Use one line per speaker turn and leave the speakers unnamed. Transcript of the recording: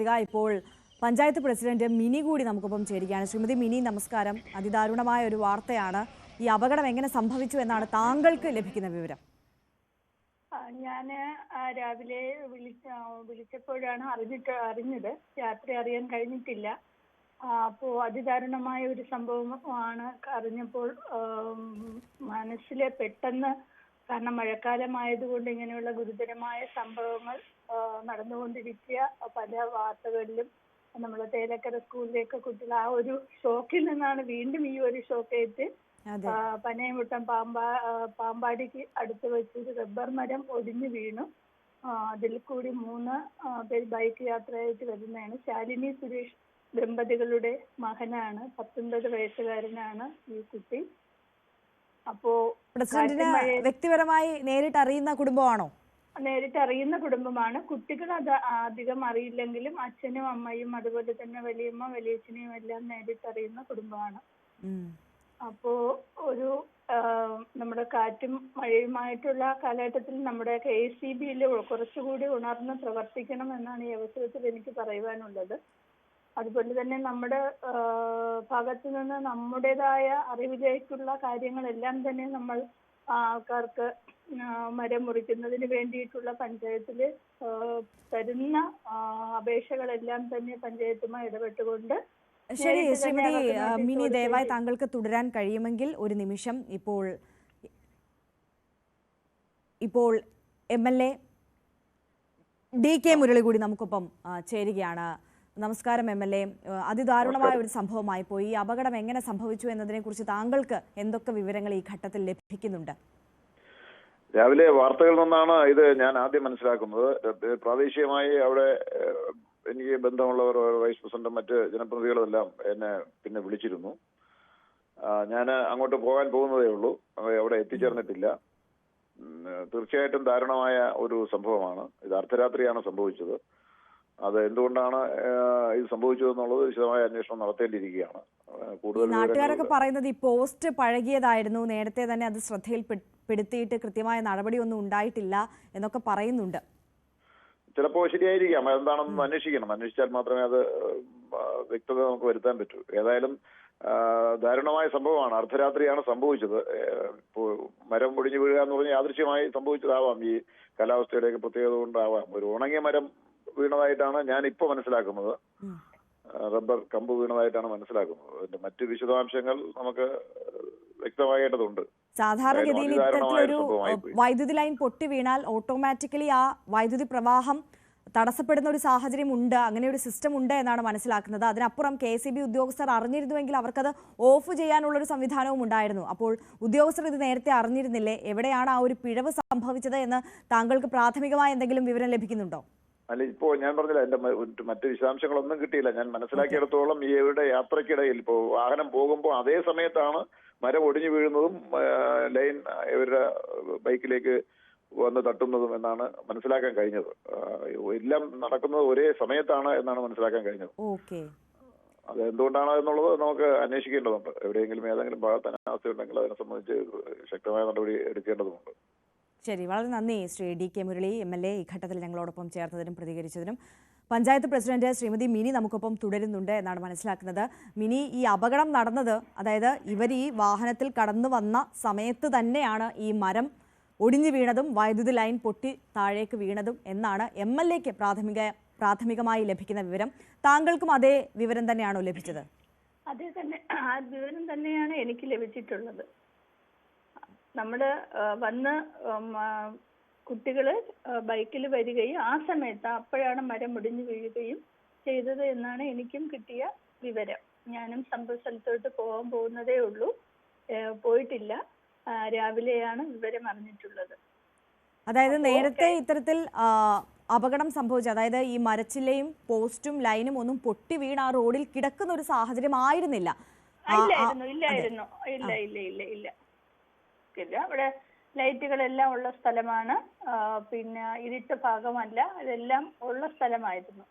ചെയ്യുക. ഇപ്പോൾ panchayat president mini കൂടി നമുക്കൊപ്പം ചേരുകയാണ്. ശ്രീമതി മിനി, നമസ്കാരം. അതിദാരുണമായ ഒരു വാർത്തയാണ്. ഈ അപകടം എങ്ങനെ സംഭവിച്ചു എന്നാണ് താങ്കൾക്ക് ലഭിക്കുന്ന വിവരം?
ഞാൻ രാവിലെ വിളിച്ചപ്പോഴാണ് അറിഞ്ഞത്. രാത്രി അറിയാൻ കഴിഞ്ഞിട്ടില്ല. അപ്പോൾ അതിദാരുണമായ ഒരു സംഭവമാണ്. അറിഞ്ഞപ്പോൾ മനസ്സിൽ പെട്ടെന്ന്, കാരണം മഴക്കാലമായതുകൊണ്ട് ഇങ്ങനെയുള്ള ഗുരുതരമായ സംഭവങ്ങൾ നടന്നുകൊണ്ടിരിക്കുക. പല വാർത്തകളിലും നമ്മൾ തേലക്കര സ്കൂളിലേക്ക് കുട്ടികൾ ആ ഒരു ഷോക്കിൽ നിന്നാണ് വീണ്ടും ഈ ഒരു ഷോക്കേറ്റ് പനയമുട്ടം പാമ്പാടിക്ക് അടുത്ത് വെച്ചൊരു റബ്ബർ മരം ഒടിഞ്ഞു വീണു. അതിൽ കൂടി 3 പേര് ബൈക്ക് യാത്രയായിട്ട് വരുന്നതാണ്. ശാലിനി സുരേഷ് ദമ്പതികളുടെ മകനാണ്. 19 വയസ്സുകാരനാണ് ഈ കുട്ടി. അപ്പോ
പ്രസിഡന്റിന് വ്യക്തിപരമായി നേരിട്ട് അറിയുന്ന കുടുംബമാണോ?
നേരിട്ട് അറിയുന്ന കുടുംബമാണ്. കുട്ടികൾ അത് അധികം അറിയില്ലെങ്കിലും അച്ഛനും അമ്മയും അതുപോലെ തന്നെ വലിയമ്മ വലിയച്ഛനെയും എല്ലാം നേരിട്ട് അറിയുന്ന കുടുംബമാണ്. അപ്പോ ഒരു നമ്മുടെ കാറ്റും മഴയുമായിട്ടുള്ള കാലഘട്ടത്തിൽ നമ്മുടെ KSEBയിൽ കുറച്ചുകൂടി ഉണർന്ന് പ്രവർത്തിക്കണം എന്നാണ് ഈ അവസരത്തിൽ എനിക്ക് പറയുവാനുള്ളത്. അതുപോലെ തന്നെ നമ്മുടെ ഭാഗത്തു നിന്ന് നമ്മുടേതായ അറിവിലേക്കുള്ള കാര്യങ്ങളെല്ലാം തന്നെ നമ്മൾ ആൾക്കാർക്ക് മരം മുറിക്കുന്നതിന് വേണ്ടിയിട്ടുള്ള പഞ്ചായത്തിൽ തരുന്ന അപേക്ഷകളെല്ലാം തന്നെ പഞ്ചായത്തുമായി ഇടപെട്ടുകൊണ്ട്.
ശരി ശ്രീമതി മിനി, ദയവായി താങ്കൾക്ക് തുടരാൻ കഴിയുമെങ്കിൽ ഒരു നിമിഷം. ഇപ്പോൾ MLA DK മുരളി കൂടി നമുക്കൊപ്പം ചേരുകയാണ്. നമസ്കാരം MLA. അതിദാരുണമായ ഒരു സംഭവമായി പോയി. ഈ അപകടം എങ്ങനെ സംഭവിച്ചു എന്നതിനെ കുറിച്ച് താങ്കൾക്ക് എന്തൊക്കെ വിവരങ്ങൾ ഈ ഘട്ടത്തിൽ ലഭിക്കുന്നുണ്ട്?
രാവിലെ വാർത്തകളിൽ നിന്നാണ് ഇത് ഞാൻ ആദ്യം മനസ്സിലാക്കുന്നത്. പ്രാദേശികമായി അവിടെ എനിക്ക് ബന്ധമുള്ളവർ, വൈസ് പ്രസിഡന്റും മറ്റ് ജനപ്രതിനിധികളെല്ലാം എന്നെ പിന്നെ വിളിച്ചിരുന്നു. ഞാൻ അങ്ങോട്ട് പോകാൻ പോകുന്നതേ ഉള്ളൂ, അവിടെ എത്തിച്ചേർന്നിട്ടില്ല. തീർച്ചയായിട്ടും ദാരുണമായ ഒരു സംഭവമാണ്. ഇത് അർദ്ധരാത്രിയാണ് സംഭവിച്ചത്. അത് എന്തുകൊണ്ടാണ് ഇത് സംഭവിച്ചതെന്നുള്ളത് വിശദമായ അന്വേഷണം നടത്തേണ്ടിയിരിക്കുകയാണ്. കൂടുതൽ
നാട്ടുകാരൊക്കെ പറയുന്നത് ഈ പോസ്റ്റ് പഴകിയതായിരുന്നു, നേരത്തെ തന്നെ അത് ശ്രദ്ധയിൽപ്പെടുത്തിയിട്ട് കൃത്യമായ നടപടിയൊന്നും ഉണ്ടായിട്ടില്ല എന്നൊക്കെ പറയുന്നുണ്ട്.
ചിലപ്പോൾ ശരിയായിരിക്കാം. എന്താണെന്ന് അന്വേഷിക്കണം. അന്വേഷിച്ചാൽ മാത്രമേ അത് വ്യക്തത നമുക്ക് വരുത്താൻ പറ്റൂ. ഏതായാലും ദാരുണമായ സംഭവമാണ്. അർദ്ധരാത്രിയാണ് സംഭവിച്ചത്. മരം ഒടിഞ്ഞു വീഴുക എന്ന് പറഞ്ഞാൽ യാദൃശ്യമായി സംഭവിച്ചതാവാം. ഈ കാലാവസ്ഥയുടെയൊക്കെ പ്രത്യേകത കൊണ്ടാവാം. ഒരു ഉണങ്ങിയ മരം വീണതായിട്ടാണ് ഞാൻ ഇപ്പൊ മനസ്സിലാക്കുന്നത്. റബ്ബർ കമ്പ് വീണതായിട്ടാണ് മനസ്സിലാക്കുന്നത്. അതിന്റെ മറ്റു വിശദാംശങ്ങൾ നമുക്ക് വ്യക്തമാകേണ്ടതുണ്ട്.
സാധാരണഗതിയിൽ ഇത്തരത്തിലൊരു വൈദ്യുതി ലൈൻ പൊട്ടി വീണാൽ ഓട്ടോമാറ്റിക്കലി ആ വൈദ്യുതി പ്രവാഹം തടസ്സപ്പെടുന്ന ഒരു സാഹചര്യം ഉണ്ട്, അങ്ങനെ ഒരു സിസ്റ്റം ഉണ്ട് എന്നാണ് മനസ്സിലാക്കുന്നത്. അതിനപ്പുറം KSEB ഉദ്യോഗസ്ഥർ അറിഞ്ഞിരുന്നുവെങ്കിൽ അവർക്കത് ഓഫ് ചെയ്യാനുള്ളൊരു സംവിധാനവും ഉണ്ടായിരുന്നു. അപ്പോൾ ഉദ്യോഗസ്ഥർ ഇത് നേരത്തെ അറിഞ്ഞിരുന്നില്ലേ? എവിടെയാണ് ആ ഒരു പിഴവ് സംഭവിച്ചത് എന്ന് താങ്കൾക്ക് പ്രാഥമികമായ എന്തെങ്കിലും വിവരം ലഭിക്കുന്നുണ്ടോ?
അല്ല, ഇപ്പോ ഞാൻ പറഞ്ഞില്ല, എന്റെ മറ്റു വിശദാംശങ്ങളൊന്നും കിട്ടിയില്ല. ഞാൻ മനസ്സിലാക്കിയിടത്തോളം ഇവരുടെ യാത്രക്കിടയിൽ ഇപ്പോൾ വാഹനം പോകുമ്പോൾ അതേ സമയത്താണ് മരം ഒടിഞ്ഞു വീഴുന്നതും ലൈൻ ഇവരുടെ ബൈക്കിലേക്ക് വന്ന് തട്ടുന്നതും എന്നാണ് മനസ്സിലാക്കാൻ കഴിഞ്ഞത്. എല്ലാം നടക്കുന്നത് ഒരേ സമയത്താണ് എന്നാണ് മനസ്സിലാക്കാൻ കഴിഞ്ഞത്. അത് എന്തുകൊണ്ടാണ് എന്നുള്ളത് നമുക്ക് അന്വേഷിക്കേണ്ടതുണ്ട്. എവിടെയെങ്കിലും ഏതെങ്കിലും ഭാഗത്ത് അനാവസ്ഥ ഉണ്ടെങ്കിൽ അതിനെ സംബന്ധിച്ച് ശക്തമായ നടപടി എടുക്കേണ്ടതുണ്ട്.
ശരി, വളരെ നന്ദി ശ്രീ DK മുരളി MLA ഈ ഘട്ടത്തിൽ ഞങ്ങളോടൊപ്പം ചേർന്നതിനും പ്രതികരിച്ചതിനും. പഞ്ചായത്ത് പ്രസിഡന്റ് ശ്രീമതി മിനി നമുക്കൊപ്പം തുടരുന്നുണ്ട് എന്നാണ് മനസ്സിലാക്കുന്നത്. മിനി, ഈ അപകടം നടന്നത്, അതായത് ഇവർ ഈ വാഹനത്തിൽ കടന്നു വന്ന സമയത്ത് തന്നെയാണ് ഈ മരം ഒടിഞ്ഞു വീണതും വൈദ്യുതി ലൈൻ പൊട്ടി താഴേക്ക് വീണതും എന്നാണ് MLAക്ക് പ്രാഥമികമായി ലഭിക്കുന്ന വിവരം. താങ്കൾക്കും അതേ വിവരം തന്നെയാണോ ലഭിച്ചത്?
അതേ തന്നെ, ആ വിവരം തന്നെയാണ് എനിക്ക് ലഭിച്ചിട്ടുള്ളത്. നമ്മള് വന്ന് കുട്ടികള് ബൈക്കിൽ വരികയും ആ സമയത്ത് അപ്പോഴാണ് മരം ഒടിഞ്ഞു വീഴുകയും ചെയ്തത് എന്നാണ് എനിക്കും കിട്ടിയ വിവരം. ഞാനും സംഭവ സ്ഥലത്തോട്ട് പോകാൻ പോകുന്നതേ ഉള്ളൂ, പോയിട്ടില്ല. രാവിലെയാണ് വിവരം അറിഞ്ഞിട്ടുള്ളത്.
അതായത് നേരത്തെ ഇത്തരത്തിൽ അപകടം സംഭവിച്ചു, അതായത് ഈ മരച്ചില്ലയും പോസ്റ്റും ലൈനും ഒന്നും പൊട്ടി വീണ് ആ റോഡിൽ കിടക്കുന്ന ഒരു സാഹചര്യം ആയിരുന്നില്ല.
അവിടെ ലൈറ്റുകളെല്ലാം ഉള്ള സ്ഥലമാണ്. പിന്നെ ഇരുട്ട് ഭാഗമല്ല, ഇതെല്ലാം ഉള്ള സ്ഥലമായിരുന്നു.